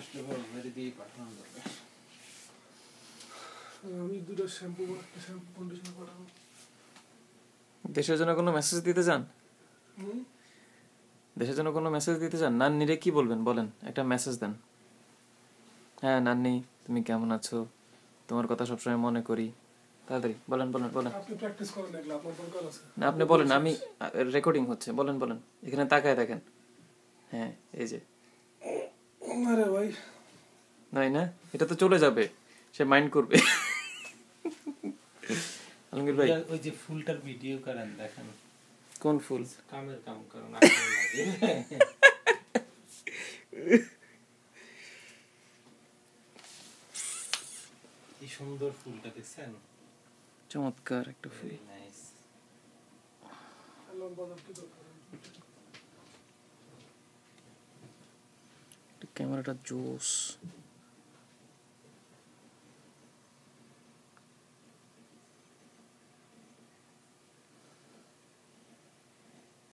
আসলে ভাবে দিয়ে পাঠানো দরকার। আমি দুটো শ্যাম্পু কন্ডিশনার পাঠাবো। দেশের জন্য কোনো মেসেজ দিতে চান? দেশের জন্য কোনো মেসেজ দিতে চান? নান্নিরে কি বলবেন বলেন, একটা মেসেজ দেন। হ্যাঁ নান্নি, তুমি কেমন আছো? তোমার কথা সবসময় মনে করি। তাড়াতাড়ি বলেন বলেন বলেন। আপনি প্র্যাকটিস করেন, দেখলে আপনার দরকার আছে না আপনি বলেন, আমি রেকর্ডিং হচ্ছে, বলেন বলেন। এখানে তাকায় দেখেন। হ্যাঁ এই যে। আরে ভাই নাই না, এটা তো চলে যাবে, সে মাইন্ড করবে। আলমগীর ভাই ওই যে ফুলটার ভিডিও করেন, দেখেন কোন ফুল? কামের কাম করেন। কি সুন্দর ফুলটা দেখছেন, চমৎকার একটা ফুল। নাইস। ক্যামেরাটা জোস।